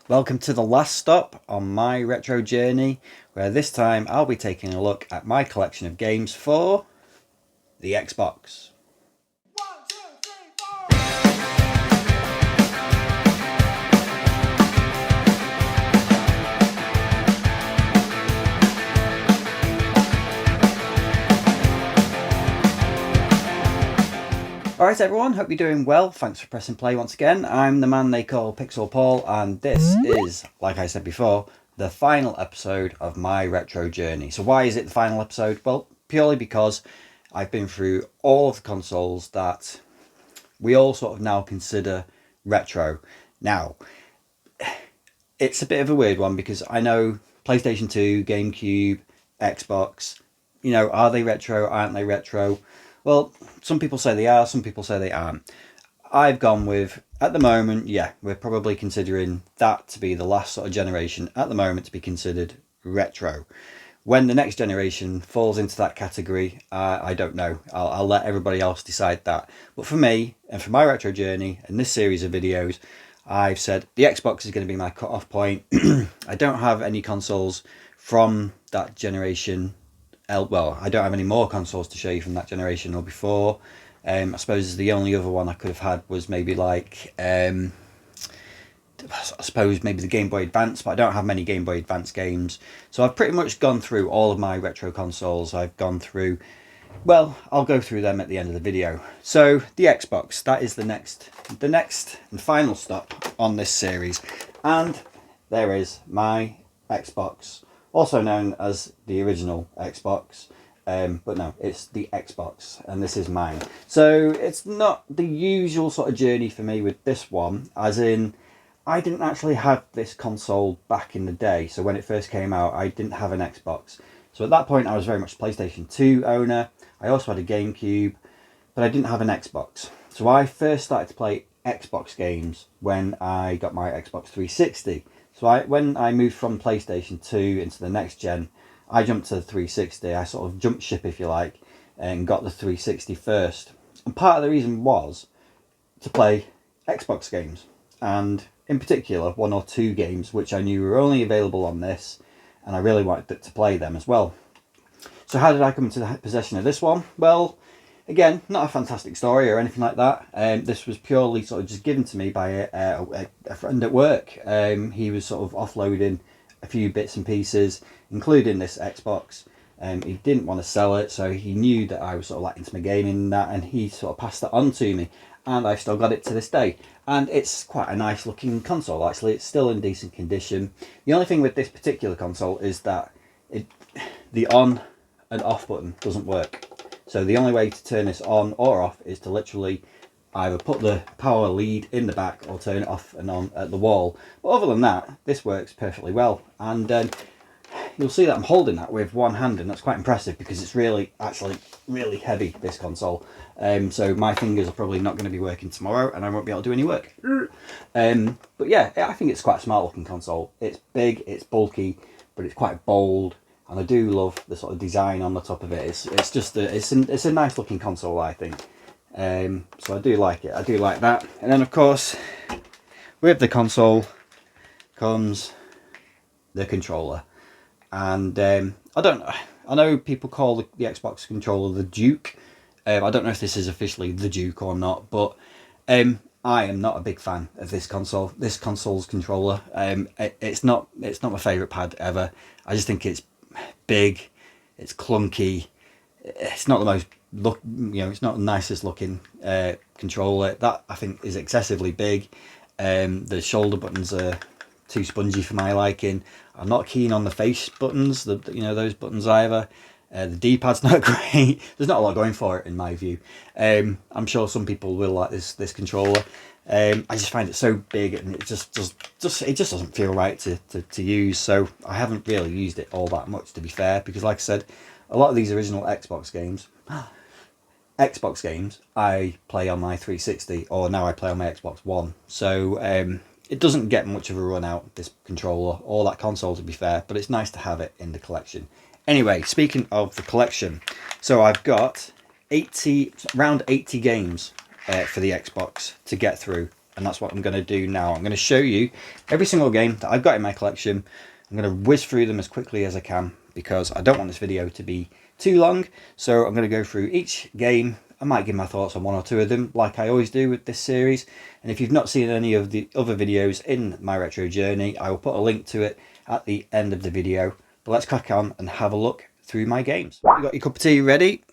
Welcome to the last stop on my retro journey, where this time I'll be taking a look at my collection of games for the Xbox. Alright everyone, hope you're doing well. Thanks for pressing play once again. I'm the man they call Pixel Paul, and this is, like I said before, the final episode of my retro journey. So why is it the final episode? Well, purely because I've been through all of the consoles that we all sort of now consider retro. Now, it's a bit of a weird one because I know PlayStation 2, GameCube, Xbox, are they retro, aren't they retro? Well, some people say they are, some people say they aren't. I've gone with, at the moment, yeah, we're probably considering that to be the last sort of generation at the moment to be considered retro. When the next generation falls into that category, I don't know. I'll let everybody else decide that. But for me, and for my retro journey, and this series of videos, I've said the Xbox is going to be my cut-off point. I don't have any consoles from that generation. Well, I don't have any more consoles to show you from that generation or before. I suppose the only other one I could have had was maybe like, I suppose maybe the Game Boy Advance, but I don't have many Game Boy Advance games. So I've pretty much gone through all of my retro consoles. I've gone through, well, I'll go through them at the end of the video. So the Xbox, that is the next and final stop on this series. And there is my Xbox, also known as the original Xbox, but no, it's the Xbox, and this is mine. So it's not the usual sort of journey for me with this one, as in, I didn't actually have this console back in the day. So when it first came out, I didn't have an Xbox. So at that point, I was very much a PlayStation 2 owner. I also had a GameCube, but I didn't have an Xbox. So I first started to play Xbox games when I got my Xbox 360. So when I moved from PlayStation 2 into the next gen, I jumped to the 360. I sort of jumped ship, if you like, and got the 360 first. And part of the reason was to play Xbox games. And in particular, one or two games which I knew were only available on this, and I really wanted to play them as well. So how did I come into the possession of this one? Well, again, not a fantastic story or anything like that. This was purely sort of just given to me by a friend at work. He was sort of offloading a few bits and pieces, including this Xbox. He didn't want to sell it, so he knew that I was sort of like into my gaming and that, and he sort of passed it on to me. And I've still got it to this day. And it's quite a nice looking console, actually. It's still in decent condition. The only thing with this particular console is that the on and off button doesn't work. So the only way to turn this on or off is to literally either put the power lead in the back or turn it off and on at the wall. But other than that, this works perfectly well. And you'll see that I'm holding that with one hand, and that's quite impressive because it's actually really heavy, this console. So my fingers are probably not going to be working tomorrow, and I won't be able to do any work. But yeah, I think it's quite a smart looking console. It's big, it's bulky, but it's quite bold. And I do love the sort of design on the top of it. It's just it's a nice looking console, I think. So I do like it. I do like that. And then of course, with the console comes the controller. And I know people call the Xbox controller the Duke. I don't know if this is officially the Duke or not, but I am not a big fan of this console. This console's controller. It's not my favourite pad ever. I just think it's big, it's clunky, it's not the most it's not the nicest looking controller. That I think is excessively big. The shoulder buttons are too spongy for my liking. I'm not keen on the face buttons, those buttons either. The D-pad's not great. There's not a lot going for it in my view. I'm sure some people will like this controller. I just find it so big, and it just doesn't feel right to use. So I haven't really used it all that much, to be fair, because like I said, a lot of these original Xbox games I play on my 360, or now I play on my Xbox One. So it doesn't get much of a run out, this controller or that console, to be fair, but it's nice to have it in the collection. Anyway, speaking of the collection, so I've got around 80 games for the Xbox to get through and that's what I'm going to do now. I'm going to show you every single game that I've got in my collection. I'm going to whiz through them as quickly as I can because I don't want this video to be too long. So I'm going to go through each game. I might give my thoughts on one or two of them like I always do with this series. And if you've not seen any of the other videos in my retro journey, I will put a link to it at the end of the video. But let's crack on and have a look through my games. You got your cup of tea ready?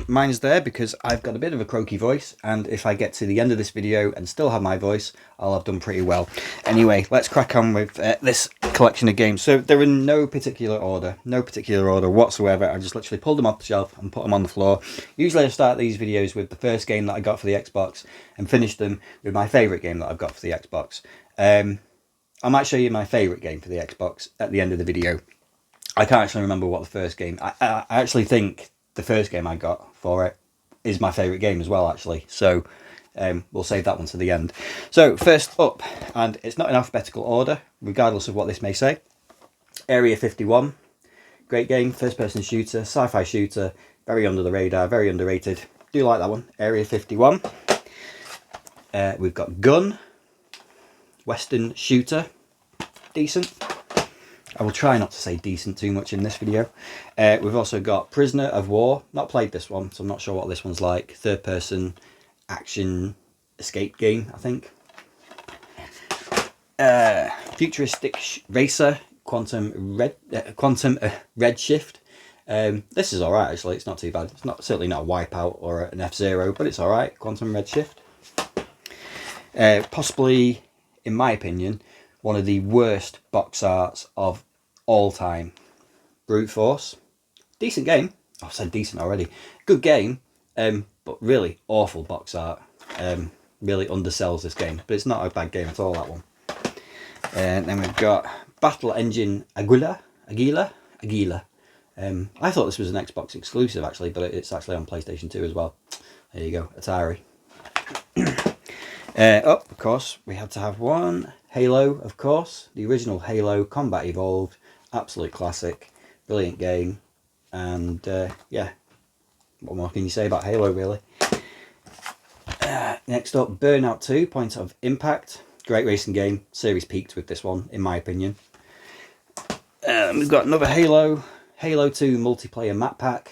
Mine's there because I've got a bit of a croaky voice, and if I get to the end of this video and still have my voice, I'll have done pretty well. Anyway, let's crack on with this collection of games. So they're in no particular order whatsoever. I just literally pulled them off the shelf and put them on the floor. Usually I start these videos with the first game that I got for the Xbox and finish them with my favourite game that I've got for the Xbox. I might show you my favourite game for the Xbox at the end of the video. I can't actually remember what the first game... I actually think the first game I got for it is my favourite game as well, actually. So we'll save that one to the end. So first up, and it's not in alphabetical order, regardless of what this may say. Area 51. Great game, first-person shooter, sci-fi shooter, very under the radar, very underrated. Do like that one. Area 51. We've got Gun. Western shooter. Decent. I will try not to say decent too much in this video. We've also got Prisoner of War. Not played this one, so I'm not sure what this one's like. Third person action escape game, I think. Futuristic racer, Quantum Redshift. This is alright actually, it's not too bad. It's certainly not a Wipeout or an F-Zero, but it's alright. Quantum Redshift. Possibly, in my opinion, one of the worst box arts of all time. Brute Force. Decent game. Oh, I said decent already. Good game, but really awful box art. Really undersells this game. But it's not a bad game at all, that one. And then we've got Battle Engine Aguila. I thought this was an Xbox exclusive, actually, but it's actually on PlayStation 2 as well. There you go, Atari. Of course, we had to have one. Halo, of course. The original Halo, Combat Evolved. Absolute classic. Brilliant game. And, yeah. What more can you say about Halo, really? Next up, Burnout 2, Point of Impact. Great racing game. Series peaked with this one, in my opinion. We've got another Halo. Halo 2 Multiplayer Map Pack.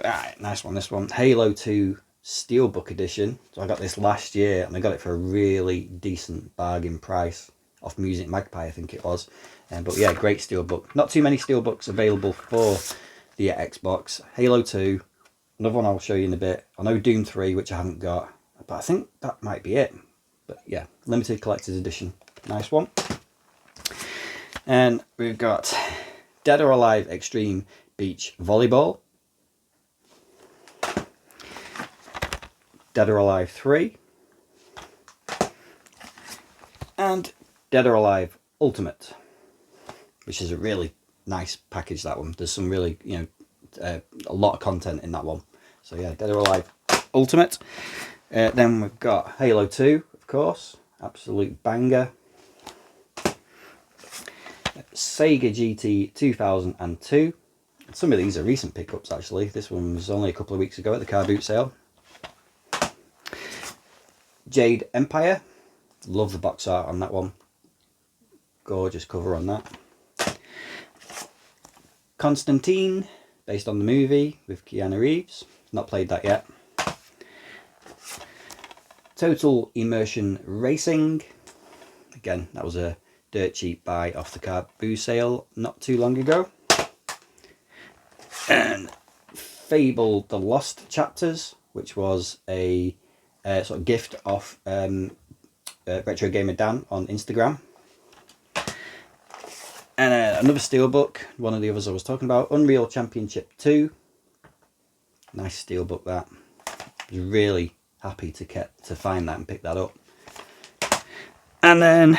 Right, nice one, this one. Halo 2 Steelbook Edition. So I got this last year and I got it for a really decent bargain price off Music Magpie, I think it was. But yeah, great steelbook. Not too many steelbooks available for the Xbox. Halo 2, another one I'll show you in a bit. I know Doom 3, which I haven't got, but I think that might be it. But yeah, limited collector's edition. Nice one. And we've got Dead or Alive Extreme Beach Volleyball. Dead or Alive 3. And Dead or Alive Ultimate, which is a really nice package, that one. There's some really, a lot of content in that one. So yeah, Dead or Alive Ultimate. Then we've got Halo 2, of course. Absolute banger. Sega GT 2002. Some of these are recent pickups, actually. This one was only a couple of weeks ago at the car boot sale. Jade Empire. Love the box art on that one. Gorgeous cover on that. Constantine, based on the movie with Keanu Reeves. Not played that yet. Total Immersion Racing. Again, that was a dirt cheap buy off the car boot sale not too long ago. And Fable The Lost Chapters, which was a sort of gift off Retro Gamer Dan on Instagram. And another steelbook, one of the others I was talking about, Unreal Championship 2. Nice steelbook, that. I was really happy to find that and pick that up. And then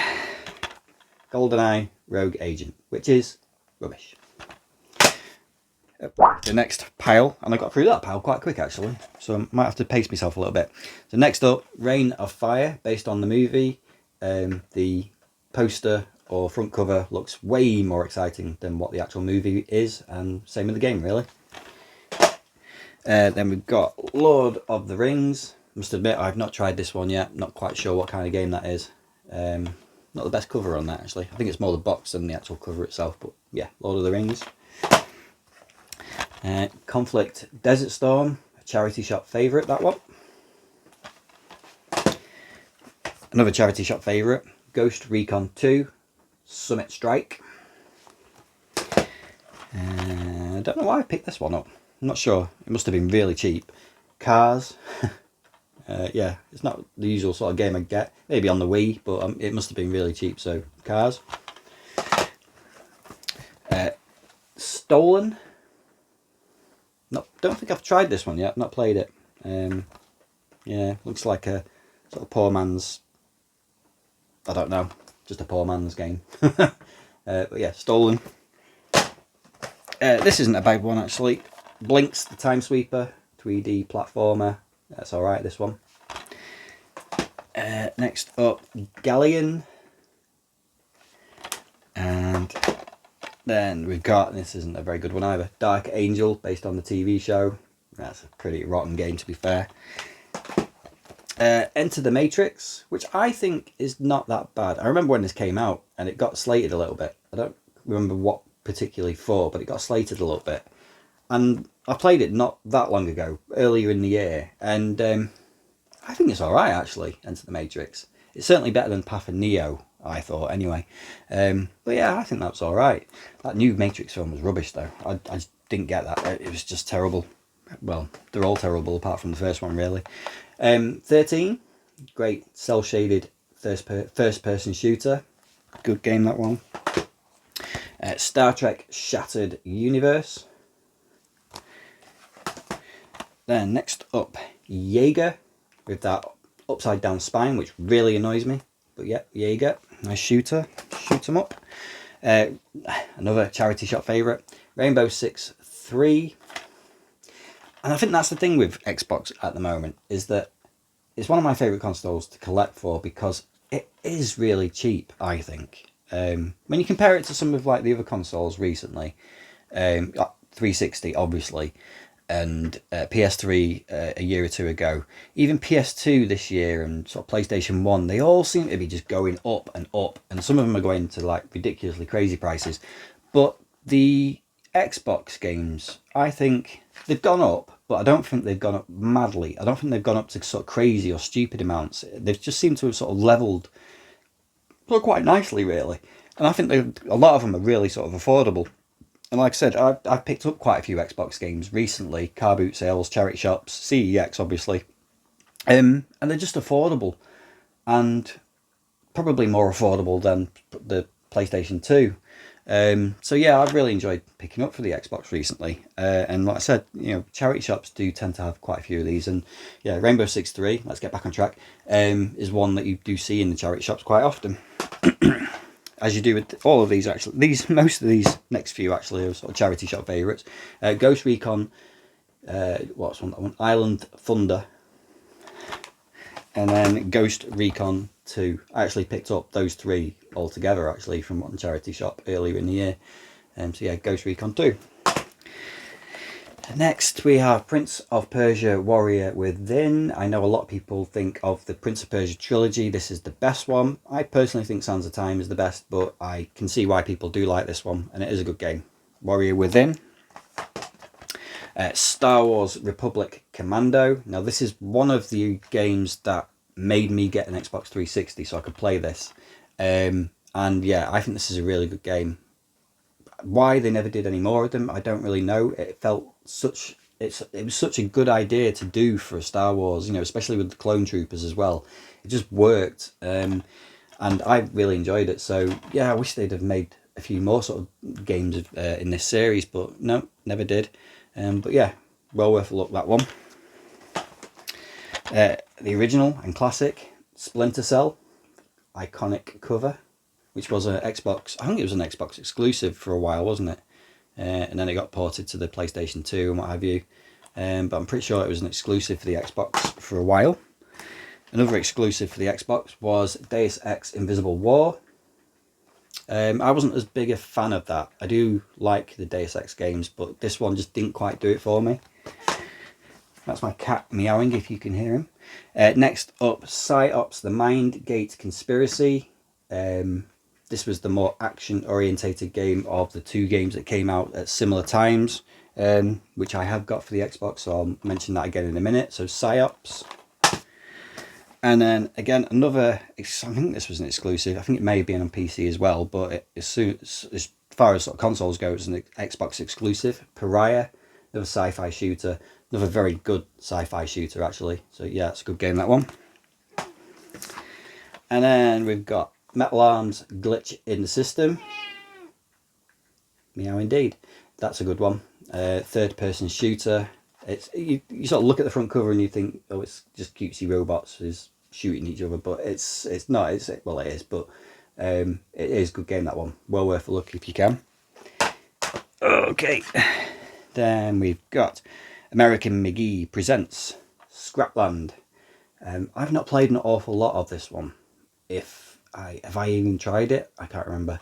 GoldenEye Rogue Agent, which is rubbish. The next pile, and I got through that pile quite quick actually, so I might have to pace myself a little bit. So next up, Reign of Fire, based on the movie. The poster or front cover looks way more exciting than what the actual movie is, and same with the game really. Then we've got Lord of the Rings, Must admit, I've not tried this one yet. Not quite sure what kind of game that is. Not the best cover on that, actually. I think it's more the box than the actual cover itself. But yeah, Lord of the Rings. Conflict Desert Storm, a charity shop favourite, that one. Another charity shop favourite, Ghost Recon 2, Summit Strike. I don't know why I picked this one up. I'm not sure. It must have been really cheap. Cars. Yeah, it's not the usual sort of game I get. Maybe on the Wii, but it must have been really cheap. So, Cars. Stolen. Don't think I've tried this one yet. I've not played it. Yeah, looks like a sort of poor man's, I don't know, just a poor man's game. But yeah, Stolen. This isn't a bad one, actually. Blinks the Time Sweeper, 3D platformer. That's alright, this one. Next up, Galleon. And then we've got, this isn't a very good one either, Dark Angel, based on the TV show. That's a pretty rotten game, to be fair. Enter the Matrix, which I think is not that bad. I remember when this came out and it got slated a little bit. I don't remember what particularly for, but it got slated a little bit. And I played it not that long ago, earlier in the year, and I think it's alright, actually, Enter the Matrix. It's certainly better than Path of Neo, I thought, anyway. But yeah, I think that's alright. That new Matrix film was rubbish, though. I just didn't get that. It was just terrible. Well, they're all terrible, apart from the first one, really. 13, great cel-shaded first-person shooter. Good game, that one. Star Trek Shattered Universe. Then next up, Jaeger, with that upside down spine, which really annoys me. But yeah, Jaeger, nice shooter, shoot 'em up. Another charity shop favourite, Rainbow Six 3. And I think that's the thing with Xbox at the moment, is that it's one of my favourite consoles to collect for because it is really cheap, I think. When you compare it to some of like the other consoles recently, 360 obviously, and PS3 a year or two ago, even PS2 this year, and sort of PlayStation 1, they all seem to be just going up and up, and some of them are going to like ridiculously crazy prices. But the Xbox games, I think they've gone up, but I don't think they've gone up madly. I don't think they've gone up to sort of crazy or stupid amounts. They've just seemed to have sort of levelled quite nicely, really. And I think a lot of them are really sort of affordable. And like I said, I've picked up quite a few Xbox games recently, car boot sales, charity shops, CEX obviously, and they're just affordable, and probably more affordable than the PlayStation 2. So yeah, I've really enjoyed picking up for the Xbox recently, and like I said, you know, charity shops do tend to have quite a few of these, and yeah, Rainbow Six 3, let's get back on track, is one that you do see in the charity shops quite often. As you do with all of these, actually. Most of these next few actually are sort of charity shop favourites. Ghost Recon, what's that one? Island Thunder, and then Ghost Recon 2. I actually picked up those three all together actually from one charity shop earlier in the year. So yeah, Ghost Recon 2. Next we have Prince of Persia Warrior Within. I know a lot of people think of the Prince of Persia trilogy. This is the best one. I personally think Sands of Time is the best, but I can see why people do like this one, and it is a good game. Warrior Within. Star Wars Republic Commando. Now this is one of the games that made me get an Xbox 360 so I could play this. And yeah, I think this is a really good game. Why they never did any more of them, I don't really know. It felt it was such a good idea to do for a Star Wars, you know, especially with the clone troopers as well. It just worked, and I really enjoyed it. So yeah, I wish they'd have made a few more sort of games in this series, but no, never did. But yeah, well worth a look, that one. The original and classic Splinter Cell, iconic cover, which was an Xbox, I think it was an Xbox exclusive for a while, wasn't it? And then it got ported to the PlayStation 2 and what have you. But I'm pretty sure it was an exclusive for the Xbox for a while. Another exclusive for the Xbox was Deus Ex Invisible War. I wasn't as big a fan of that. I do like the Deus Ex games, but this one just didn't quite do it for me. That's my cat meowing, if you can hear him. Next up, PsyOps, the Mind Gate Conspiracy. This was the more action-orientated game of the two games that came out at similar times, which I have got for the Xbox, so I'll mention that again in a minute. So PsyOps. And then again, another, I think this was an exclusive. I think it may have been on PC as well, but as far as sort of consoles go, it's an Xbox exclusive. Pariah, another sci-fi shooter. Another very good sci-fi shooter, actually. So yeah, it's a good game, that one. And then we've got Metal Arms Glitch in the System. Meow indeed. That's a good one. Third-person shooter. It's you sort of look at the front cover and you think, oh, it's just cutesy robots who's shooting each other, but it's not. Well, it is, but it is a good game, that one. Well worth a look if you can. Okay, then we've got American McGee Presents Scrapland. I've not played an awful lot of this one. Have I even tried it? I can't remember.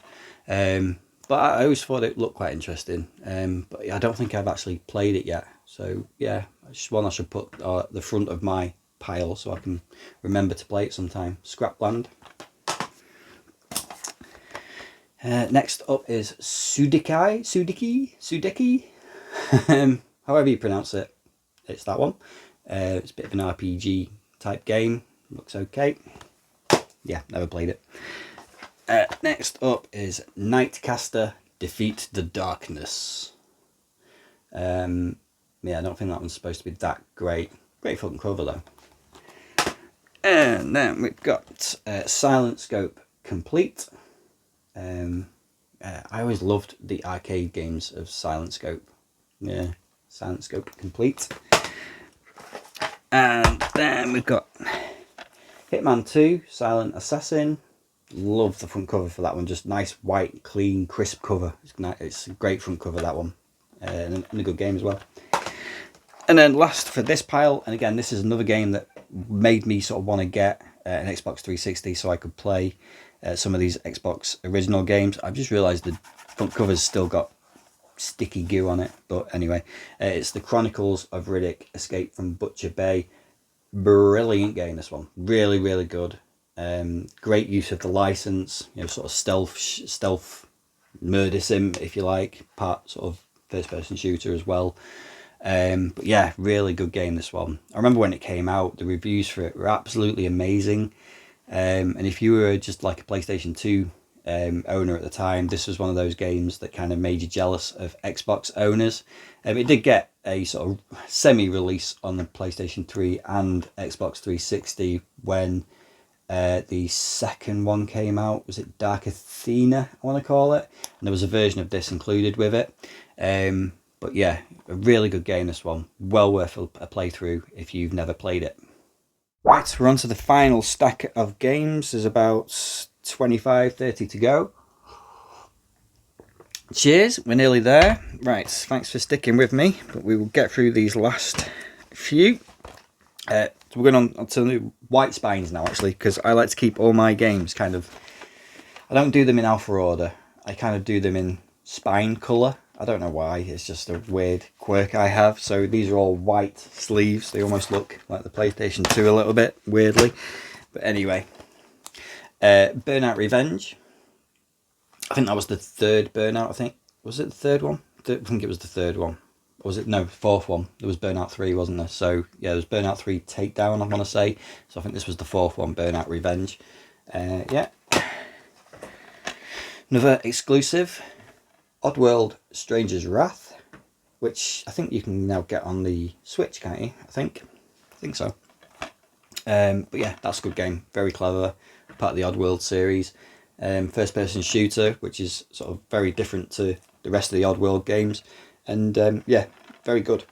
But I always thought it looked quite interesting. But I don't think I've actually played it yet. So yeah, it's one I should put at the front of my pile so I can remember to play it sometime. Scrapland. Next up is Sudeki. However you pronounce it, it's that one. It's a bit of an RPG type game. Looks okay. Yeah, never played it. Next up is Nightcaster Defeat the Darkness. Yeah, I don't think that one's supposed to be that great. Great fucking cover though. And then we've got Silent Scope Complete. I always loved the arcade games of Silent Scope. Yeah, Silent Scope Complete. And then we've got Hitman 2, Silent Assassin. Love the front cover for that one. Just nice, white, clean, crisp cover. It's a great front cover, that one. And a good game as well. And then last for this pile, and again, this is another game that made me sort of want to get an Xbox 360 so I could play some of these Xbox original games. I've just realised the front cover's still got sticky goo on it. But anyway, it's the Chronicles of Riddick Escape from Butcher Bay. Brilliant game, this one. Really, really good. Great use of the license. You know, sort of stealth murder sim, if you like. Part sort of first-person shooter as well. But yeah, really good game, this one. I remember when it came out, the reviews for it were absolutely amazing. And if you were just like a PlayStation 2 owner at the time, this was one of those games that kind of made you jealous of Xbox owners. It did get a sort of semi-release on the PlayStation 3 and Xbox 360 when the second one came out. Was it Dark Athena, I want to call it? And there was a version of this included with it. But yeah, a really good game, this one. Well worth a playthrough if you've never played it. Right, we're on to the final stack of games. There's about 25, 30 to go. Cheers, we're nearly there. Right, thanks for sticking with me, but we will get through these last few. So we're going on to the white spines now, actually, because I like to keep all my games kind of... I don't do them in alpha order. I kind of do them in spine colour. I don't know why, it's just a weird quirk I have. So these are all white sleeves. They almost look like the PlayStation 2 a little bit, weirdly. But anyway, Burnout Revenge. I think that was the third Burnout, I think. Was it the third one? I think it was the third one. Or was it? No, fourth one. There was Burnout 3, wasn't there? So yeah, there was Burnout 3 Takedown, I want to say. So I think this was the fourth one, Burnout Revenge. Yeah. Another exclusive. Oddworld Stranger's Wrath, which I think you can now get on the Switch, can't you? I think so. But yeah, that's a good game. Very clever. Part of the Oddworld series. First person shooter, which is sort of very different to the rest of the Oddworld games. And yeah, very good.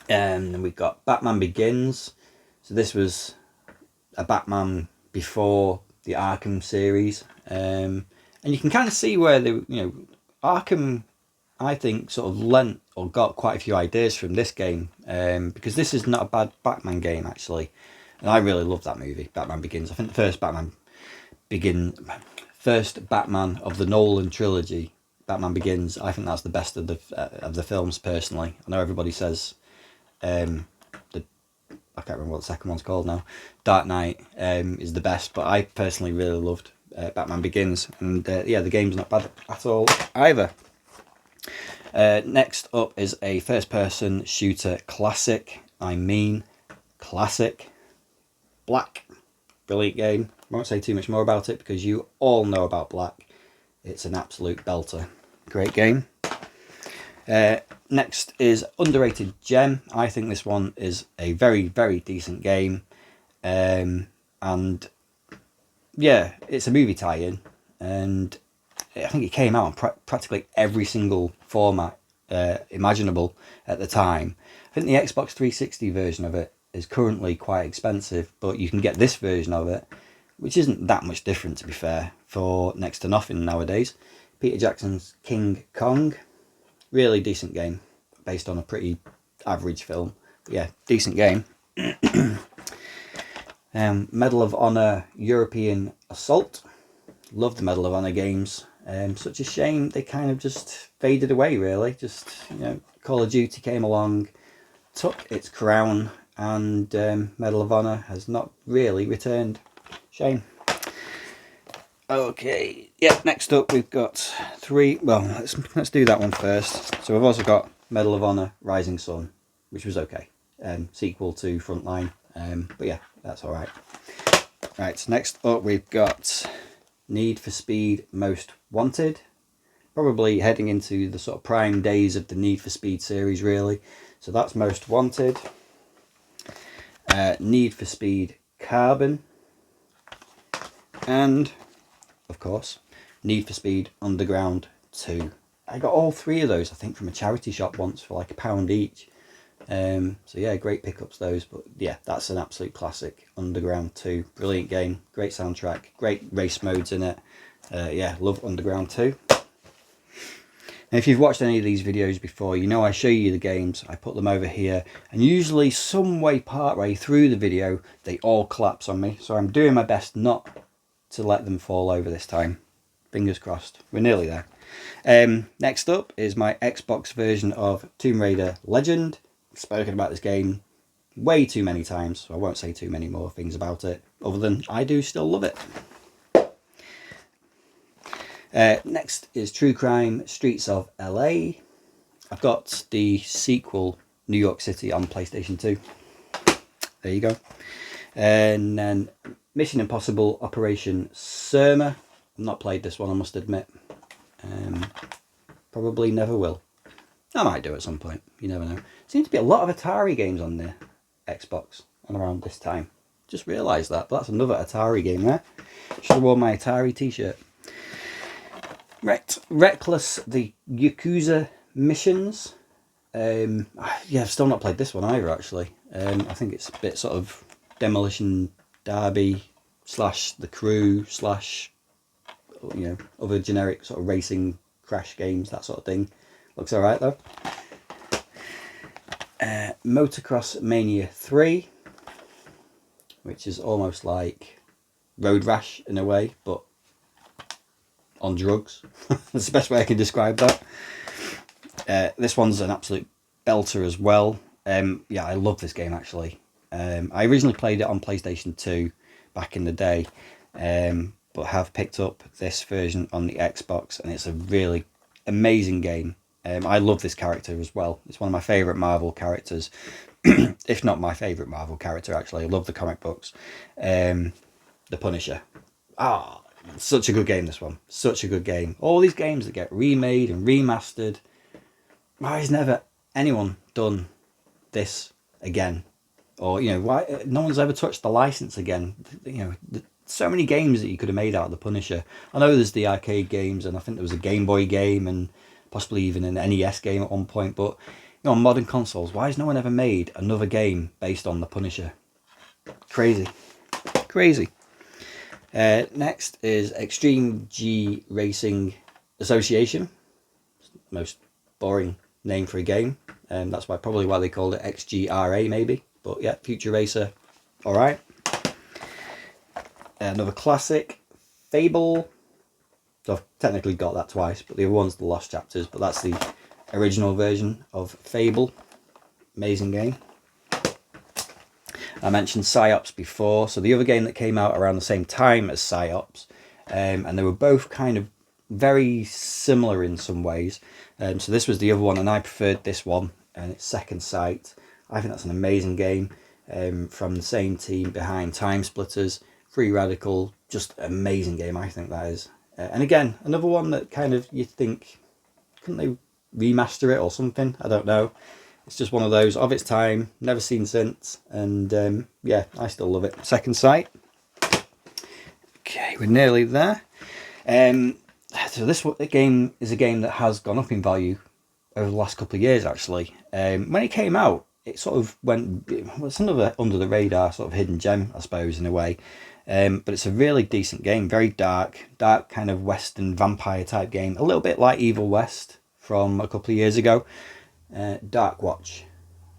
And then we've got Batman Begins. So this was a Batman before the Arkham series. And you can kind of see where Arkham, I think, sort of lent or got quite a few ideas from this game, because this is not a bad Batman game, actually. And I really love that movie, Batman Begins. I think the first Batman of the Nolan trilogy, Batman Begins, I think that's the best of the films, personally. I know everybody says the I can't remember what the second one's called now. Dark Knight is the best, but I personally really loved Batman Begins, and yeah, the game's not bad at all either. Next up is a first-person shooter classic. I mean, classic. Black. Brilliant game. I won't say too much more about it because you all know about Black. It's an absolute belter. Great game. Next is Underrated Gem. I think this one is a very, very decent game. And yeah, it's a movie tie-in. And I think it came out on practically every single format imaginable at the time. I think the Xbox 360 version of it is currently quite expensive, but you can get this version of it, which isn't that much different, to be fair, for next to nothing nowadays. Peter Jackson's King Kong. Really decent game, based on a pretty average film. But yeah, decent game. Medal of Honor European Assault. Love the Medal of Honor games. Such a shame they kind of just faded away, really. Just, you know, Call of Duty came along, took its crown, and Medal of Honor has not really returned. Shame. Okay, yeah, next up we've got three. Well, let's do that one first. So we've also got Medal of Honor Rising Sun, which was okay. Sequel to Frontline. But yeah, that's alright. Right, so next up we've got Need for Speed Most Wanted. Probably heading into the sort of prime days of the Need for Speed series, really. So that's Most Wanted. Need for Speed Carbon. And, of course, Need for Speed Underground 2. I got all three of those, I think, from a charity shop once for like £1 each. So yeah, great pickups those. But yeah, that's an absolute classic. Underground 2, brilliant game, great soundtrack, great race modes in it. Yeah, love Underground 2. And if you've watched any of these videos before, you know I show you the games, I put them over here, and usually some way part way through the video, they all collapse on me. So I'm doing my best not to let them fall over this time. Fingers crossed. We're nearly there. Next up is my Xbox version of Tomb Raider Legend. I've spoken about this game way too many times, so I won't say too many more things about it, other than I do still love it. Next is True Crime Streets of LA. I've got the sequel New York City on PlayStation 2. There you go. And then Mission Impossible Operation Surma. I've not played this one, I must admit. Probably never will. I might do at some point, you never know. Seems to be a lot of Atari games on the Xbox and around this time. Just realised that, but that's another Atari game there. Should have worn my Atari t-shirt. Right, Reckless, the Yakuza missions. Yeah, I've still not played this one either, actually. I think it's a bit sort of Demolition Derby / The Crew / you know, other generic sort of racing crash games, that sort of thing. Looks alright though. Motocross Mania 3, which is almost like Road Rash in a way, but on drugs. That's the best way I can describe that. This one's an absolute belter as well. Yeah, I love this game actually. I originally played it on PlayStation 2 back in the day, but have picked up this version on the Xbox, and it's a really amazing game. I love this character as well. It's one of my favourite Marvel characters, if not my favourite Marvel character actually. I love the comic books. The Punisher. Ah, such a good game, this one. Such a good game. All these games that get remade and remastered. Why has never anyone done this again? Or, you know, why no one's ever touched the license again? You know, so many games that you could have made out of the Punisher. I know there's the arcade games, and I think there was a Game Boy game, and possibly even an NES game at one point. But, you know, on modern consoles, why has no one ever made another game based on the Punisher? Crazy. Crazy. Next is Extreme G Racing Association. Most boring name for a game. That's probably why they called it XGRA maybe. But yeah, Future Racer, alright. Another classic, Fable. So I've technically got that twice, but the other one's the Lost Chapters, but that's the original version of Fable. Amazing game. I mentioned PsyOps before, so the other game that came out around the same time as PsyOps, and they were both kind of very similar in some ways. So this was the other one, and I preferred this one, and it's Second Sight. I think that's an amazing game, from the same team behind Time Splitters, Free Radical, just amazing game, I think that is. And again, another one that kind of, you think, couldn't they remaster it or something? I don't know. It's just one of those of its time, never seen since, and yeah, I still love it. Second Sight. Okay, we're nearly there. So this game is a game that has gone up in value over the last couple of years, actually. When it came out, it sort of went, it's another under the radar sort of hidden gem, I suppose, in a way. But it's a really decent game, very dark kind of Western vampire type game, a little bit like Evil West from a couple of years ago. Dark Watch.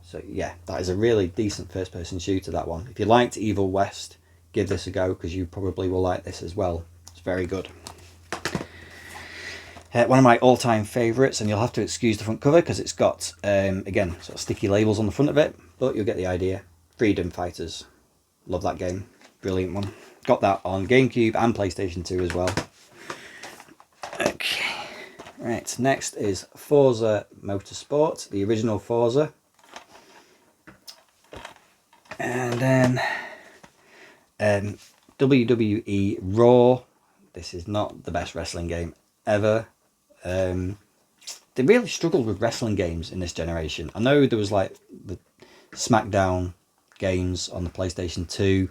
So yeah, that is a really decent first person shooter, that one. If you liked Evil West, give this a go, because you probably will like this as well. It's very good. One of my all-time favourites, and you'll have to excuse the front cover because it's got, again, sort of sticky labels on the front of it, but you'll get the idea. Freedom Fighters. Love that game. Brilliant one. Got that on GameCube and PlayStation 2 as well. Okay. Right, next is Forza Motorsport, the original Forza. And then WWE Raw. This is not the best wrestling game ever. They really struggled with wrestling games in this generation. I know there was like the SmackDown games on the PlayStation 2.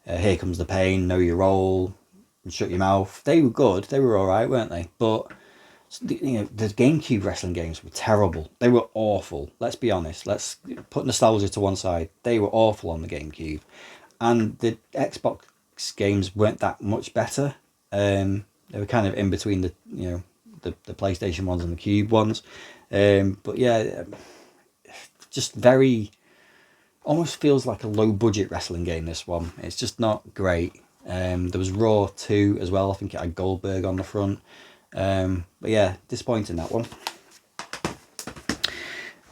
Here Comes the Pain, Know Your Role, and Shut Your Mouth. They were good. They were alright, weren't they? But the GameCube wrestling games were terrible. They were awful. Let's be honest. Let's put nostalgia to one side. They were awful on the GameCube. And the Xbox games weren't that much better. They were kind of in between the the PlayStation ones and the Cube ones. But yeah, just very, almost feels like a low budget wrestling game, this one. It's just not great. There was Raw 2 as well. I think it had Goldberg on the front. But yeah, disappointing, that one.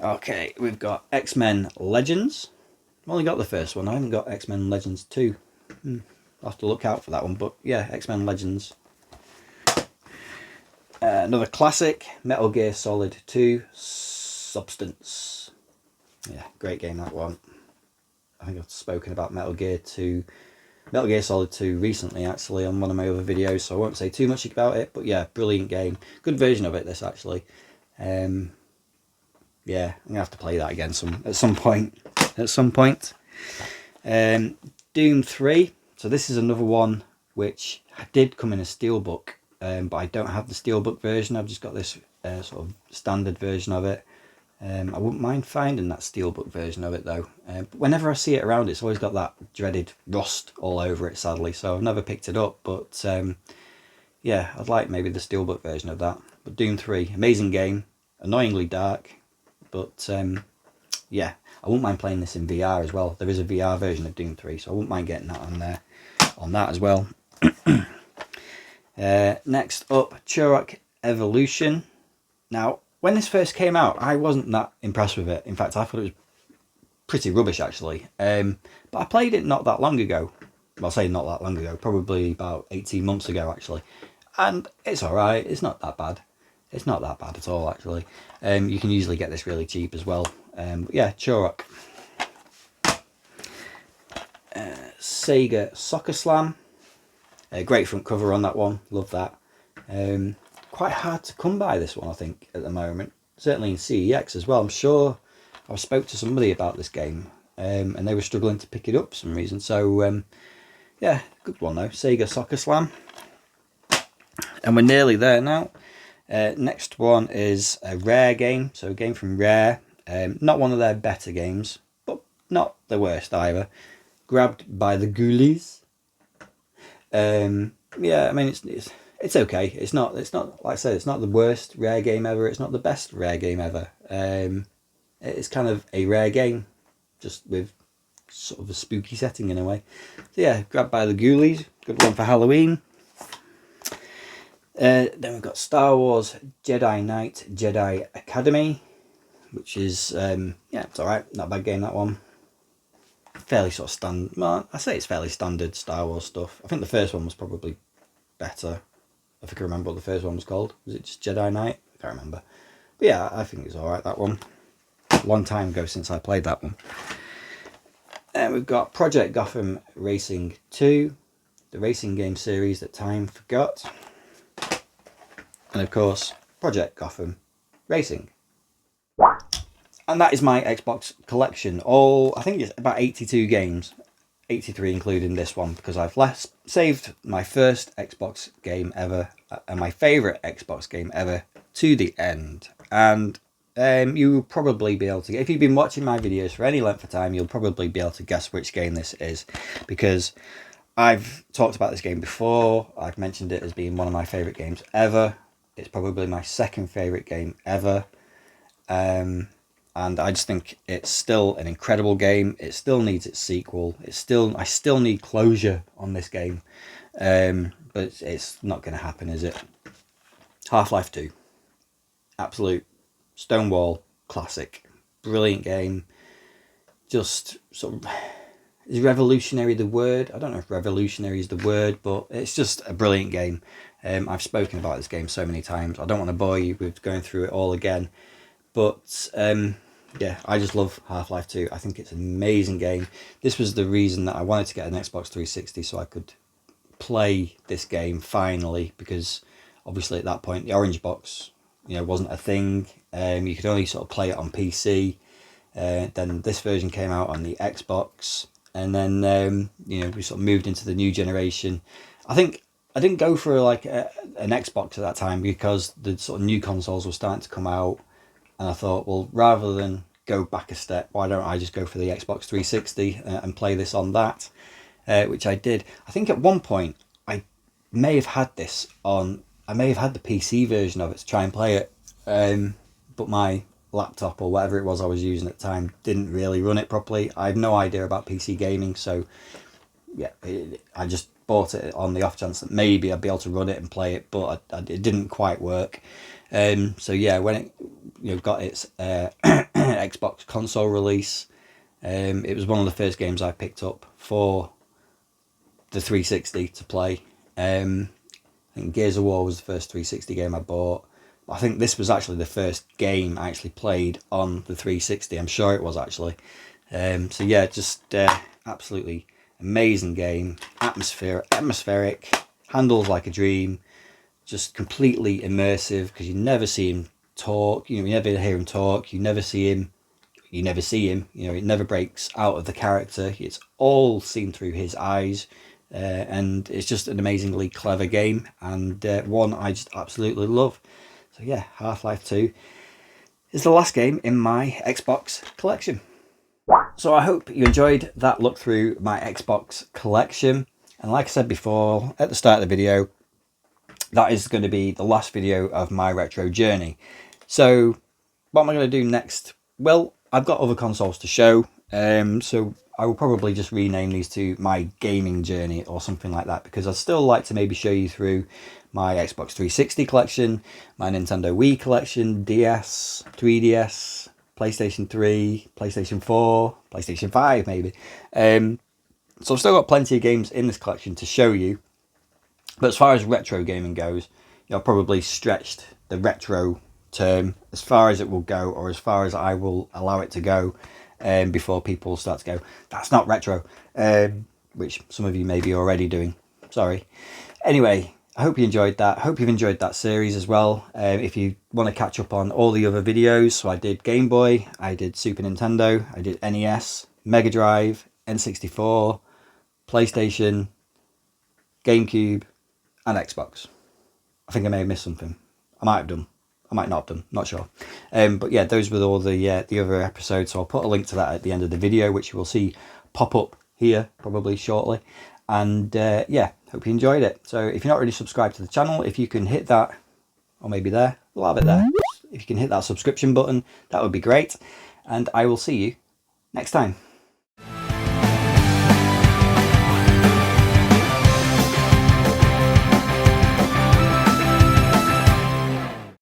Okay, we've got X-Men Legends. I've only got the first one. I haven't got X-Men Legends 2. I'll have to look out for that one. But yeah, X-Men Legends. Another classic, Metal Gear Solid 2 Substance. Yeah, great game, that one. I think I've spoken about Metal Gear Solid 2 recently, actually, on one of my other videos, so I won't say too much about it. But yeah, brilliant game. Good version of it, this, actually. Yeah, I'm going to have to play that again at some point. Doom 3. So this is another one which did come in a steelbook, but I don't have the steelbook version. I've just got this sort of standard version of it. I wouldn't mind finding that steelbook version of it, though. But whenever I see it around, it's always got that dreaded rust all over it, sadly. So I've never picked it up. But yeah, I'd like maybe the steelbook version of that. But Doom 3, amazing game. Annoyingly dark. But yeah, I wouldn't mind playing this in VR as well. There is a VR version of Doom 3, so I wouldn't mind getting that on there, on that as well. Next up, Turok Evolution. Now, when this first came out, I wasn't that impressed with it. In fact, I thought it was pretty rubbish, actually. But I played it not that long ago. Well, I'll say not that long ago, probably about 18 months ago, actually. And it's alright, it's not that bad. It's not that bad at all, actually. You can usually get this really cheap as well. But yeah, Turok. Sega Soccer Slam. Great front cover on that one, love that. Quite hard to come by, this one, I think, at the moment. Certainly in CEX as well. I'm sure I spoke to somebody about this game, and they were struggling to pick it up for some reason. So yeah, good one though, Sega Soccer Slam. And we're nearly there now. Next one is a Rare game, so a game from Rare. Not one of their better games, but not the worst either. Grabbed by the Ghoulies. Yeah, I mean it's okay. It's not like I said, it's not the worst Rare game ever. It's not the best Rare game ever. It's kind of a Rare game, just with sort of a spooky setting in a way. So yeah, Grabbed by the Ghoulies. Good one for Halloween. Then we've got Star Wars Jedi Knight Jedi Academy, which is yeah, it's alright, not a bad game, that one. fairly sort of standard. Well, I say it's fairly standard Star Wars stuff. I think the first one was probably better. If I can remember what the first one was called. Was it just Jedi Knight? I can't remember. But yeah, I think it's alright, that one. Long time ago since I played that one. And we've got Project Gotham Racing 2, the racing game series that time forgot. And of course, Project Gotham Racing. And that is my Xbox collection. I think it's about 82 games. 83 including this one, because I've saved my first Xbox game ever and my favourite Xbox game ever to the end. And you will probably be able to, if you've been watching my videos for any length of time, you'll probably be able to guess which game this is, because I've talked about this game before. I've mentioned it as being one of my favourite games ever. It's probably my second favourite game ever. And I just think it's still an incredible game. It still needs its sequel. I still need closure on this game. But it's not going to happen, is it? Half-Life 2. Absolute Stonewall classic. Brilliant game. Just sort of... Is revolutionary the word? I don't know if revolutionary is the word, but it's just a brilliant game. I've spoken about this game so many times. I don't want to bore you with going through it all again. But yeah, I just love Half-Life 2. I think it's an amazing game. This was the reason that I wanted to get an Xbox 360 so I could play this game finally, because obviously at that point the orange box, wasn't a thing. You could only sort of play it on PC. Then this version came out on the Xbox, and then we sort of moved into the new generation. I think I didn't go for like an Xbox at that time because the sort of new consoles were starting to come out. And I thought, well, rather than go back a step, why don't I just go for the Xbox 360 and play this on that, which I did. I think at one point I may have had the PC version of it to try and play it, but my laptop or whatever it was I was using at the time didn't really run it properly. I have no idea about PC gaming, so yeah, I just bought it on the off chance that maybe I'd be able to run it and play it, but it didn't quite work. So yeah, when it got its Xbox console release, it was one of the first games I picked up for the 360 to play. I think Gears of War was the first 360 game I bought. I think this was actually the first game I actually played on the 360. I'm sure it was actually. So yeah, just absolutely amazing game. Atmospheric, handles like a dream. Just completely immersive, because you never see him talk. You never hear him talk. You never see him. It never breaks out of the character. It's all seen through his eyes, and it's just an amazingly clever game, and one I just absolutely love. So yeah, Half-Life 2 is the last game in my Xbox collection. So I hope you enjoyed that look through my Xbox collection. And like I said before at the start of the video, that is going to be the last video of my retro journey. So what am I going to do next? Well, I've got other consoles to show, so I will probably just rename these to my gaming journey or something like that, because I'd still like to maybe show you through my Xbox 360 collection, my Nintendo Wii collection, DS, 3DS, PlayStation 3, PlayStation 4, PlayStation 5 maybe. So I've still got plenty of games in this collection to show you. But as far as retro gaming goes, I've probably stretched the retro term as far as it will go, or as far as I will allow it to go, before people start to go, that's not retro, which some of you may be already doing. Sorry. Anyway, I hope you enjoyed that. I hope you've enjoyed that series as well. If you want to catch up on all the other videos, so I did Game Boy, I did Super Nintendo, I did NES, Mega Drive, N64, PlayStation, GameCube, and Xbox. I think I may have missed something. I might have done. I might not have done. Not sure. But yeah, those were all the other episodes. So I'll put a link to that at the end of the video, which you will see pop up here probably shortly. And yeah, hope you enjoyed it. So if you're not already subscribed to the channel, if you can hit that, or maybe there, we'll have it there. If you can hit that subscription button, that would be great. And I will see you next time.